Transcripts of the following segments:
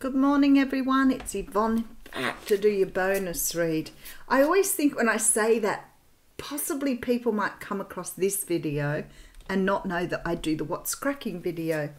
Good morning everyone, it's Yvonne back to do your bonus read. I always think when I say that possibly people might come across this video and not know that I do the What's Cracking video.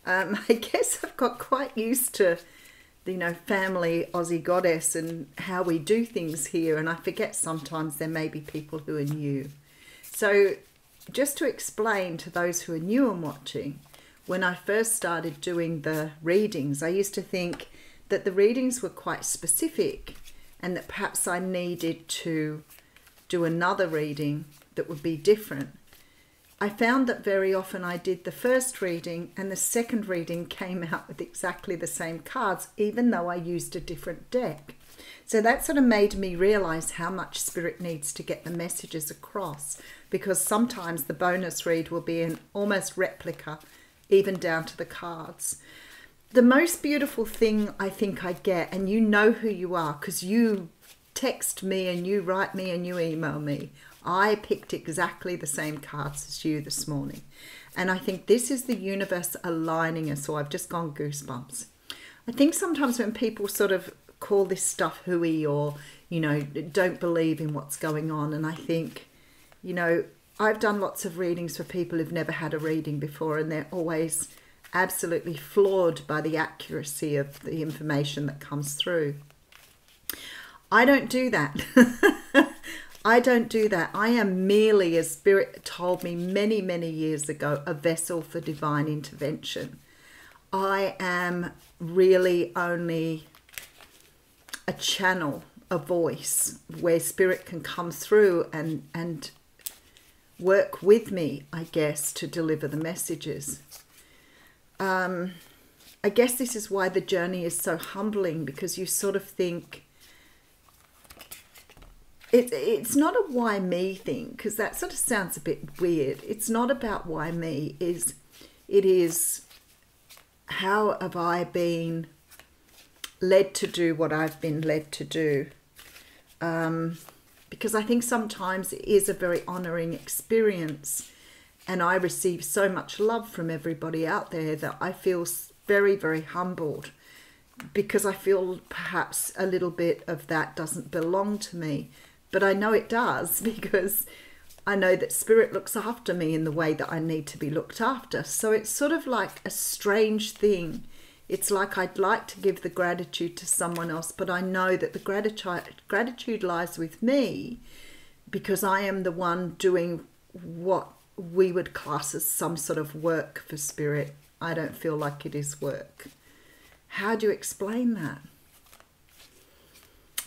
I guess I've got quite used to the family Aussie goddess and how we do things here, and I forget sometimes there may be people who are new. So just to explain to those who are new and watching, when I first started doing the readings, I used to think that the readings were quite specific and that perhaps I needed to do another reading that would be different. I found that very often I did the first reading and the second reading came out with exactly the same cards, even though I used a different deck. So that sort of made me realize how much Spirit needs to get the messages across, because sometimes the bonus read will be an almost replica, even down to the cards. The most beautiful thing I think I get, and you know who you are because you text me and you write me and you email me, I picked exactly the same cards as you this morning. And I think this is the universe aligning us, or I've just gone goosebumps. I think sometimes when people sort of call this stuff hooey or, don't believe in what's going on, and I think, I've done lots of readings for people who've never had a reading before, and they're always absolutely floored by the accuracy of the information that comes through. I don't do that. I don't do that. I am merely, as Spirit told me many, many years ago, a vessel for divine intervention. I am really only a channel, a voice where Spirit can come through and work with me, I guess, to deliver the messages. I guess this is why the journey is so humbling, because you sort of think, it's not a why me thing, because that sort of sounds a bit weird. It's not about why me, it is how have I been led to do what I've been led to do. Because I think sometimes it is a very honouring experience, and I receive so much love from everybody out there that I feel very, very humbled, because I feel perhaps a little bit of that doesn't belong to me. But I know it does, because I know that Spirit looks after me in the way that I need to be looked after. So it's sort of like a strange thing. It's like I'd like to give the gratitude to someone else, but I know that the gratitude lies with me, because I am the one doing what we would class as some sort of work for Spirit. I don't feel like it is work. How do you explain that?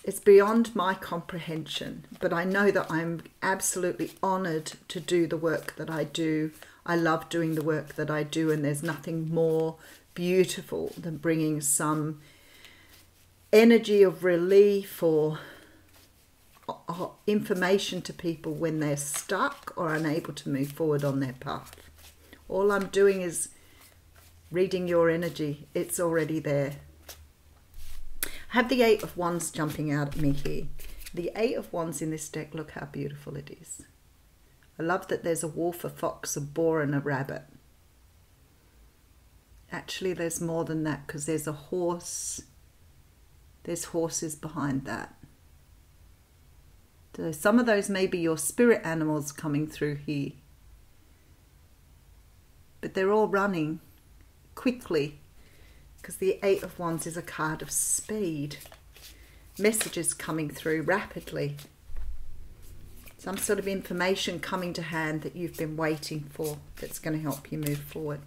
It's beyond my comprehension, but I know that I'm absolutely honoured to do the work that I do. I love doing the work that I do, and there's nothing more beautiful than bringing some energy of relief or information to people when they're stuck or unable to move forward on their path. All I'm doing is reading your energy. It's already there. I have the Eight of Wands jumping out at me here. The Eight of Wands in this deck, look how beautiful it is. I love that there's a wolf, a fox, a boar and a rabbit. Actually, there's more than that, because there's a horse. There's horses behind that. So some of those may be your spirit animals coming through here. But they're all running quickly, because the Eight of Wands is a card of speed. Messages coming through rapidly. Some sort of information coming to hand that you've been waiting for, that's going to help you move forward.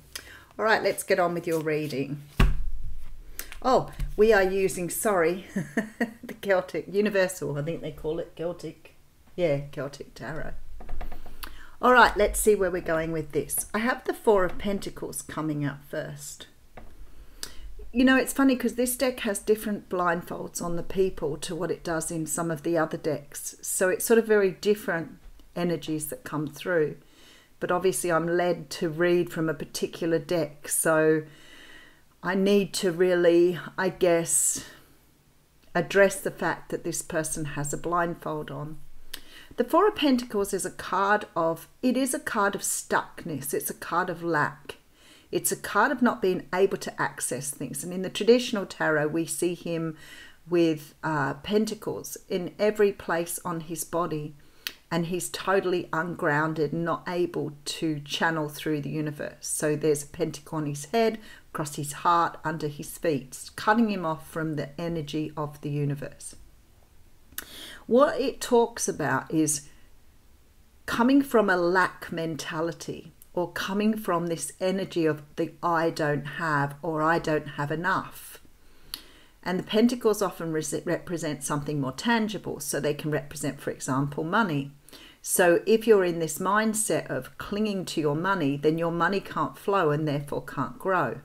All right, let's get on with your reading. Oh, we are using, the Celtic, Universal, I think they call it Celtic. Yeah, Celtic Tarot. All right, let's see where we're going with this. I have the Four of Pentacles coming up first. It's funny because this deck has different blindfolds on the people to what it does in some of the other decks. So it's sort of very different energies that come through. But obviously I'm led to read from a particular deck, so I need to really, I guess, address the fact that this person has a blindfold on. The Four of Pentacles is a card of, it is a card of stuckness. It's a card of lack. It's a card of not being able to access things. And in the traditional tarot, we see him with pentacles in every place on his body. And he's totally ungrounded, not able to channel through the universe. So there's a pentacle on his head, across his heart, under his feet, cutting him off from the energy of the universe. What it talks about is coming from a lack mentality, or coming from this energy of the I don't have, or I don't have enough. And the pentacles often represent something more tangible, so they can represent, for example, money. So if you're in this mindset of clinging to your money, then your money can't flow and therefore can't grow.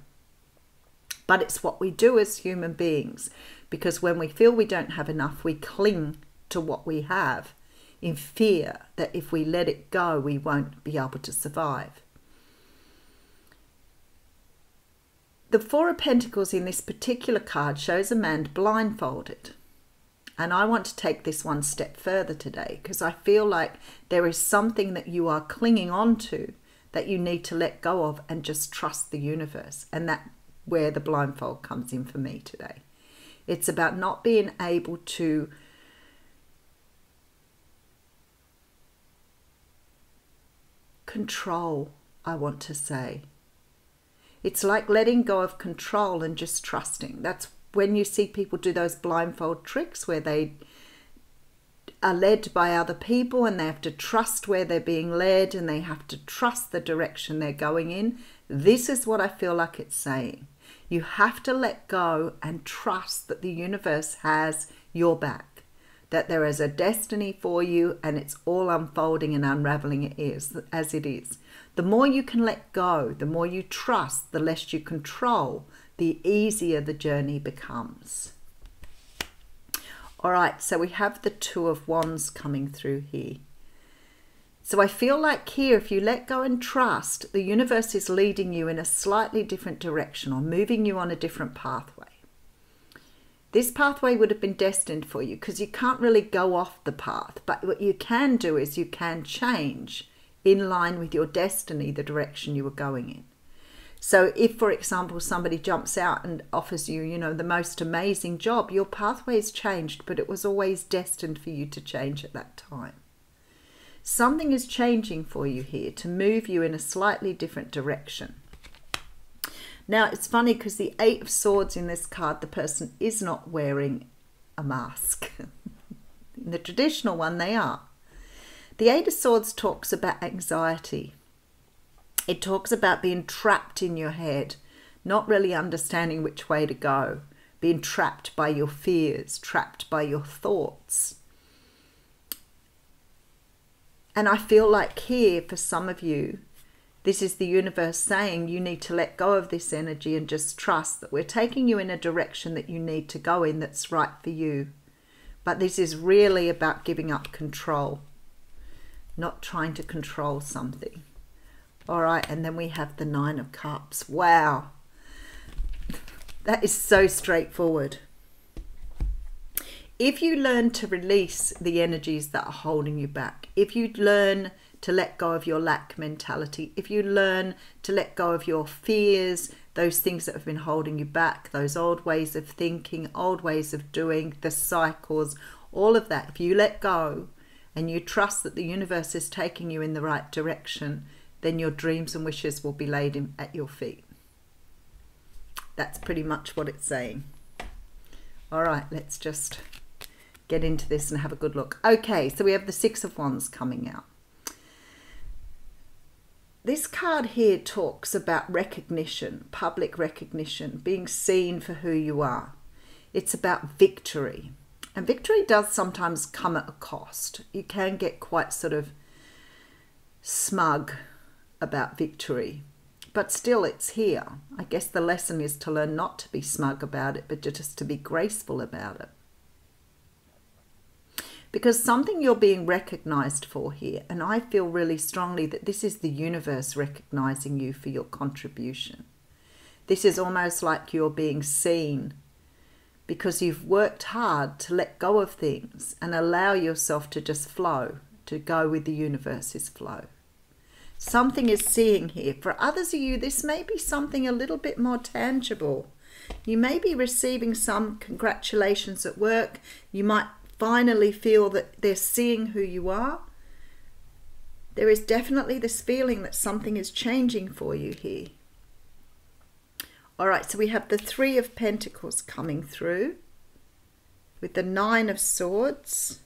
But it's what we do as human beings, because when we feel we don't have enough, we cling to what we have in fear that if we let it go, we won't be able to survive. The Four of Pentacles in this particular card shows a man blindfolded. And I want to take this one step further today, because I feel like there is something that you are clinging on to that you need to let go of and just trust the universe. And that's where the blindfold comes in for me today. It's about not being able to control, I want to say. It's like letting go of control and just trusting. That's when you see people do those blindfold tricks where they are led by other people and they have to trust where they're being led and they have to trust the direction they're going in. This is what I feel like it's saying. You have to let go and trust that the universe has your back, that there is a destiny for you and it's all unfolding and unraveling as it is. The more you can let go, the more you trust, the less you control, the easier the journey becomes. All right, so we have the Two of Wands coming through here. So I feel like here, if you let go and trust, the universe is leading you in a slightly different direction or moving you on a different pathway. This pathway would have been destined for you because you can't really go off the path. But what you can do is you can change in line with your destiny, the direction you were going in. So if, for example, somebody jumps out and offers you, you know, the most amazing job, your pathway has changed, but it was always destined for you to change at that time. Something is changing for you here to move you in a slightly different direction. Now, it's funny because the Eight of Swords in this card, the person is not wearing a mask. In the traditional one, they are. The Eight of Swords talks about anxiety. It talks about being trapped in your head, not really understanding which way to go, being trapped by your fears, trapped by your thoughts. And I feel like here, for some of you, this is the universe saying you need to let go of this energy and just trust that we're taking you in a direction that you need to go in that's right for you. But this is really about giving up control, not trying to control something. All right, and then we have the Nine of Cups. Wow, that is so straightforward. If you learn to release the energies that are holding you back, if you learn to let go of your lack mentality, if you learn to let go of your fears, those things that have been holding you back, those old ways of thinking, old ways of doing, the cycles, all of that, if you let go and you trust that the universe is taking you in the right direction, then your dreams and wishes will be laid at your feet. That's pretty much what it's saying. All right, let's just get into this and have a good look. Okay, so we have the Six of Wands coming out. This card here talks about recognition, public recognition, being seen for who you are. It's about victory. And victory does sometimes come at a cost. You can get quite sort of smug about victory, but still it's here. I guess the lesson is to learn not to be smug about it, but just to be graceful about it. Because something you're being recognized for here, and I feel really strongly that this is the universe recognizing you for your contribution. This is almost like you're being seen because you've worked hard to let go of things and allow yourself to just flow, to go with the universe's flow. Something is seeing here. For others of you, this may be something a little bit more tangible. You may be receiving some congratulations at work. You might finally feel that they're seeing who you are. There is definitely this feeling that something is changing for you here. All right, so we have the Three of Pentacles coming through with the Nine of Swords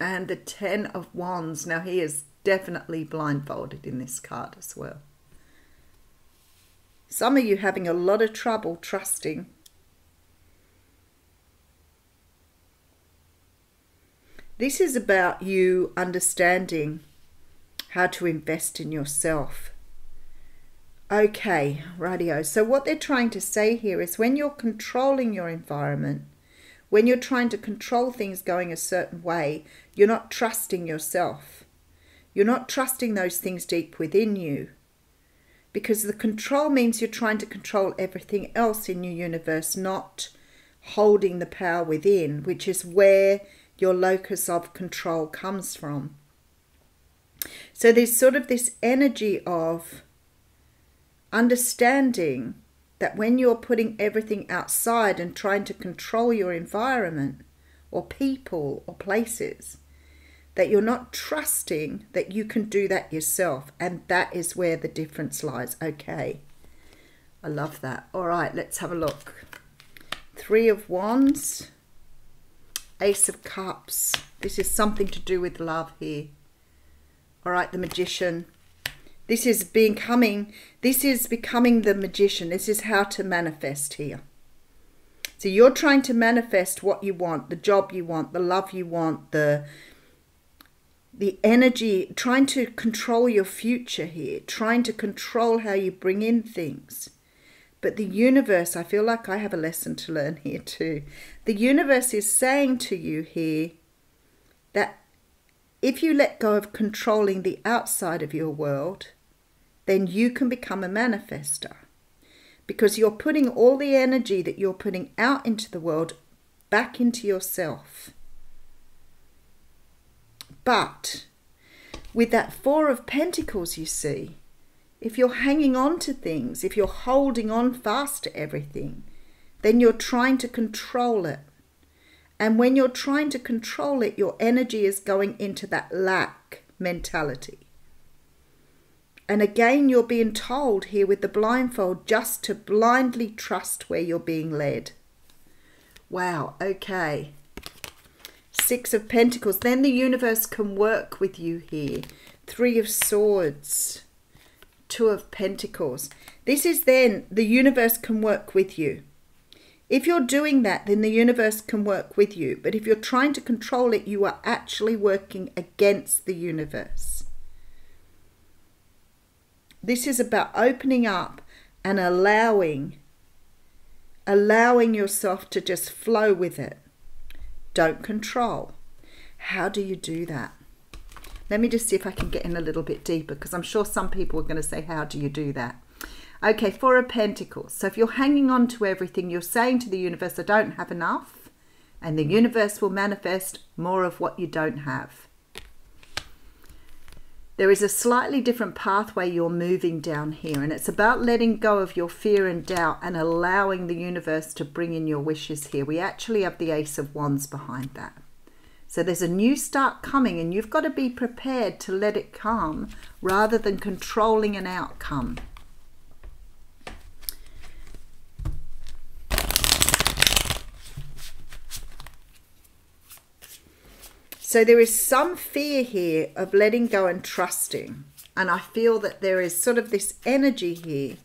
and the Ten of Wands. Now, he is definitely blindfolded in this card as well. Some of you having a lot of trouble trusting. This is about you understanding how to invest in yourself. Okay, rightio. So what they're trying to say here is when you're controlling your environment, when you're trying to control things going a certain way, you're not trusting yourself. You're not trusting those things deep within you. Because the control means you're trying to control everything else in your universe, not holding the power within, which is where your locus of control comes from. So there's sort of this energy of understanding that when you're putting everything outside and trying to control your environment or people or places, that you're not trusting that you can do that yourself. And that is where the difference lies. Okay, I love that. All right, let's have a look. Three of Wands, Ace of Cups. This is something to do with love here. All right, the Magician. This is becoming the Magician. This is how to manifest here. So you're trying to manifest what you want, the job you want, the love you want, the energy, trying to control your future here, trying to control how you bring in things. But the universe, I feel like I have a lesson to learn here too. The universe is saying to you here that if you let go of controlling the outside of your world, then you can become a manifester. Because you're putting all the energy that you're putting out into the world back into yourself. But with that Four of Pentacles, you see, if you're hanging on to things, if you're holding on fast to everything, then you're trying to control it. And when you're trying to control it, your energy is going into that lack mentality. And again, you're being told here with the blindfold just to blindly trust where you're being led. Wow, okay. Six of Pentacles. Then the universe can work with you here. Three of Swords. Two of Pentacles. This is then the universe can work with you. If you're doing that, then the universe can work with you. But if you're trying to control it, you are actually working against the universe. This is about opening up and allowing yourself to just flow with it. Don't control. How do you do that? Let me just see if I can get in a little bit deeper, because I'm sure some people are going to say, how do you do that? Okay, Four of Pentacles. So if you're hanging on to everything, you're saying to the universe, I don't have enough. And the universe will manifest more of what you don't have. There is a slightly different pathway you're moving down here, and it's about letting go of your fear and doubt and allowing the universe to bring in your wishes here. We actually have the Ace of Wands behind that. So there's a new start coming, and you've got to be prepared to let it come rather than controlling an outcome. So there is some fear here of letting go and trusting. And I feel that there is sort of this energy here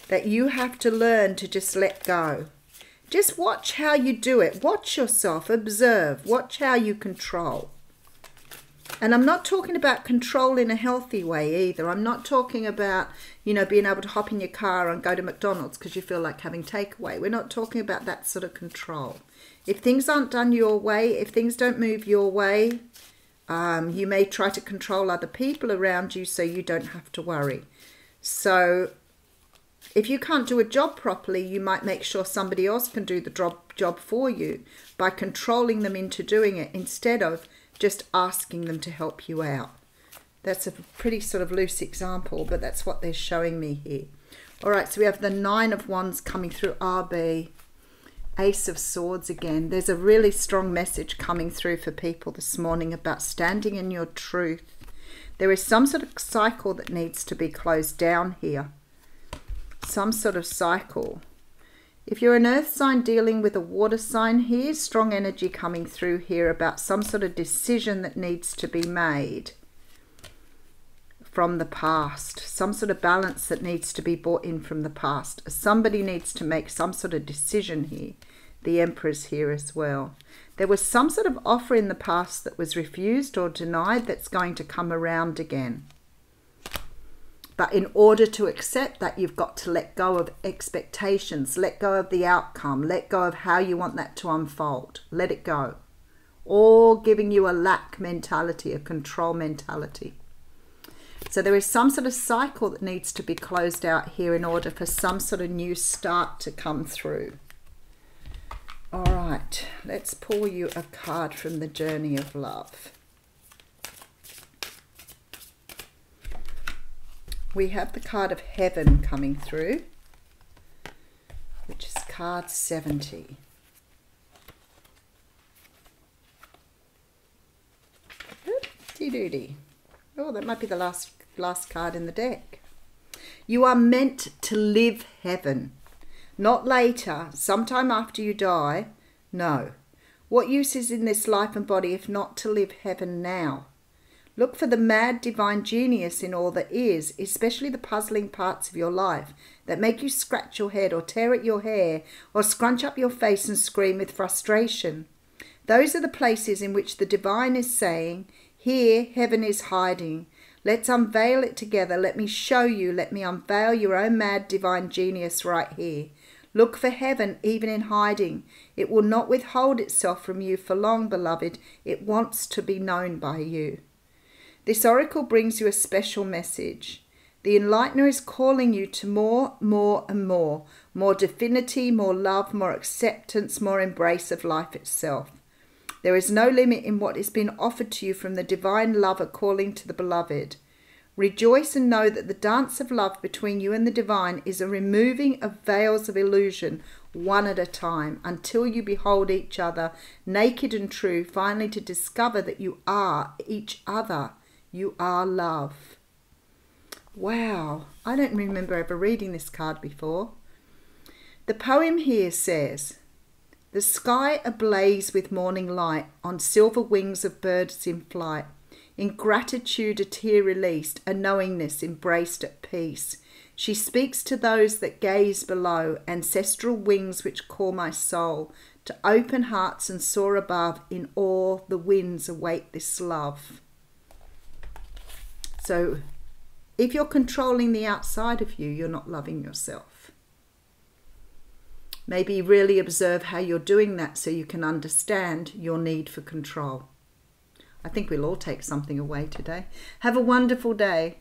that you have to learn to just let go. Just watch how you do it. Watch yourself. Observe. Watch how you control. And I'm not talking about control in a healthy way either. I'm not talking about, you know, being able to hop in your car and go to McDonald's because you feel like having takeaway. We're not talking about that sort of control. If things aren't done your way, if things don't move your way, you may try to control other people around you so you don't have to worry. So if you can't do a job properly, you might make sure somebody else can do the job for you by controlling them into doing it instead of just asking them to help you out. That's a pretty sort of loose example, but that's what they're showing me here. All right, so we have the Nine of Wands coming through RB. Ace of Swords again. There's a really strong message coming through for people this morning about standing in your truth. There is some sort of cycle that needs to be closed down here. Some sort of cycle. If you're an earth sign dealing with a water sign here, strong energy coming through here about some sort of decision that needs to be made from the past. Some sort of balance that needs to be brought in from the past. Somebody needs to make some sort of decision here. The Emperor's here as well. There was some sort of offer in the past that was refused or denied that's going to come around again. But in order to accept that, you've got to let go of expectations, let go of the outcome, let go of how you want that to unfold. Let it go. Or giving you a lack mentality, a control mentality. So there is some sort of cycle that needs to be closed out here in order for some sort of new start to come through. All right, let's pull you a card from the Journey of Love. We have the card of Heaven coming through, which is card 70. Oopsie-doodie. Oh, that might be the last card in the deck. You are meant to live heaven, not later, sometime after you die. No. What use is in this life and body if not to live heaven now? Look for the mad divine genius in all that is, especially the puzzling parts of your life that make you scratch your head or tear at your hair or scrunch up your face and scream with frustration. Those are the places in which the divine is saying, here heaven is hiding. Let's unveil it together. Let me show you. Let me unveil your own mad divine genius right here. Look for heaven even in hiding. It will not withhold itself from you for long, beloved. It wants to be known by you. This oracle brings you a special message. The enlightener is calling you to more, more and more. More divinity, more love, more acceptance, more embrace of life itself. There is no limit in what is being offered to you from the divine lover calling to the beloved. Rejoice and know that the dance of love between you and the divine is a removing of veils of illusion one at a time until you behold each other naked and true, finally to discover that you are each other. You are love. Wow, I don't remember ever reading this card before. The poem here says, the sky ablaze with morning light, on silver wings of birds in flight. In gratitude a tear released, a knowingness embraced at peace. She speaks to those that gaze below, ancestral wings which call my soul, to open hearts and soar above, in awe the winds await this love. So if you're controlling the outside of you, you're not loving yourself. Maybe really observe how you're doing that so you can understand your need for control. I think we'll all take something away today. Have a wonderful day.